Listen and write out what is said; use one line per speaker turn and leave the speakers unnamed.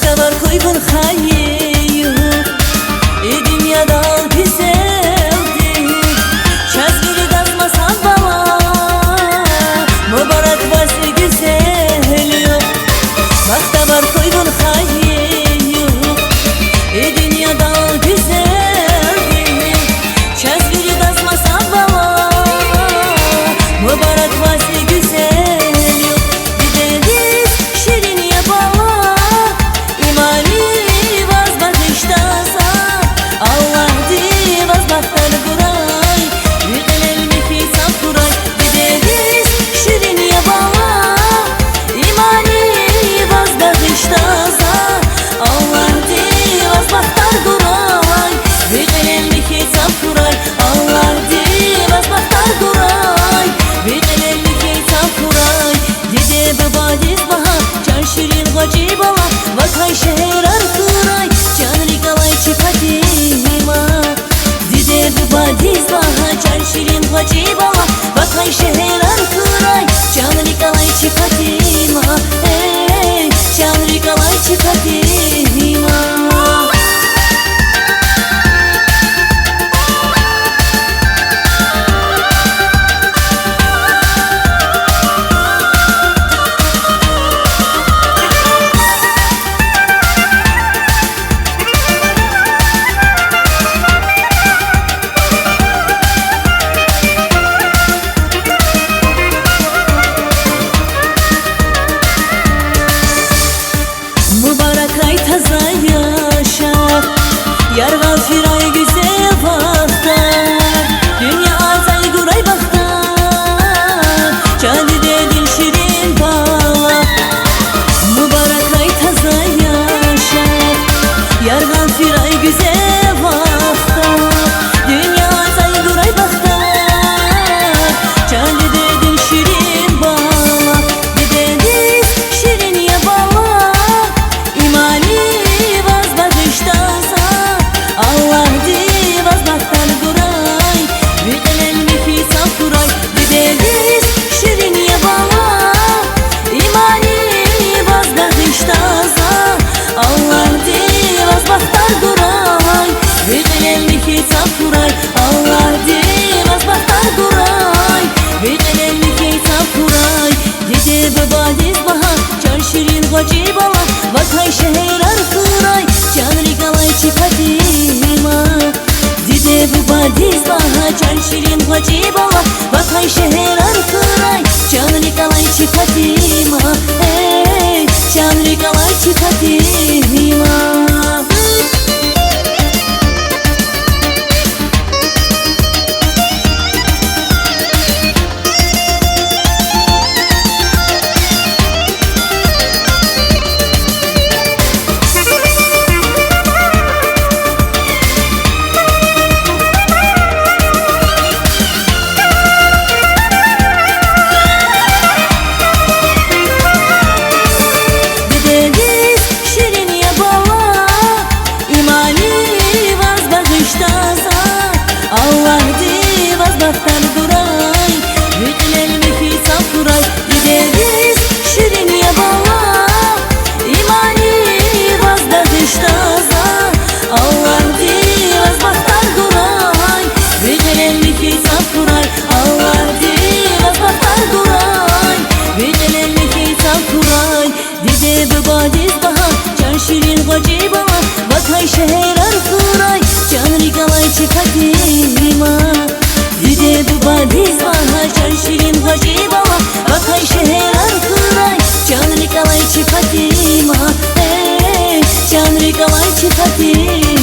Bakta var koygun hayyu dünyada güzeldi. Çazgili dazmasan bana mübarek vası güzel yok. Bakta var koygun hayyu dünyada güzeldi. Çazgili dazmasan bana mübarek vası güzel yok. Gideriz şirin yapala imani vaz bakıştasa Allah divaz baktar kuray yüdeler mihisa kuray. Gideriz şirin yapala imani vaz bakıştasa Allah divaz baktar kuray yüdeler mihisa kuray. Allah divaz baktar kuray yüdeler mihisa kuray. Dede baba diz baha can şirin gacı bala vakay şehir arkuray can rikalay çıkatima. Dede baba diz baha can şirin gacı bala vakay şehir arkuray can rikalay çıkatima. Hey can rikalay çıkatima. Mübarek ay taza yaşa yargal firay güzel baktar dünya azay guray baktar canı dedin şirin bala. Mübarek ay taza yaşa yargal firay güzel baktar dünya azay guray baktar canı dedin şirin bala. Gideriz şirin ya bala imani vaz bakıştasa Allah divaz baktar kuray yüdeler mihisa kuray. Gideriz şirin ya bala imani vaz bakıştasa Allah divaz baktar kuray yüdeler mihisa kuray. Allah divaz baktar kuray yüdeler mihisa kuray. Dede baba diz baha can şirin gacı bala vakay şehir arkuray can rikalay çıkatima. Dede baba diz baha can şirin gacı bala vakay şehir arkuray can rikalay çıkatima. Hey can rikalay çıkatima. Allah divaz baktar kuray yüdeler mihisa kuray. Gideriz şirin ya bala imani vaz bakıştasa Allah divaz baktar kuray yüdeler mihisa kuray. Allah divaz baktar kuray yüdeler mihisa kuray. Dede baba diz baha can şirin gacı bala vakay şehir arkuray can rikalay çıkatima. Dede baba diz baha can şirin gacı bala vakay şehir arkuray can rikalay çıkatima. Hey can rikalay çıkatima.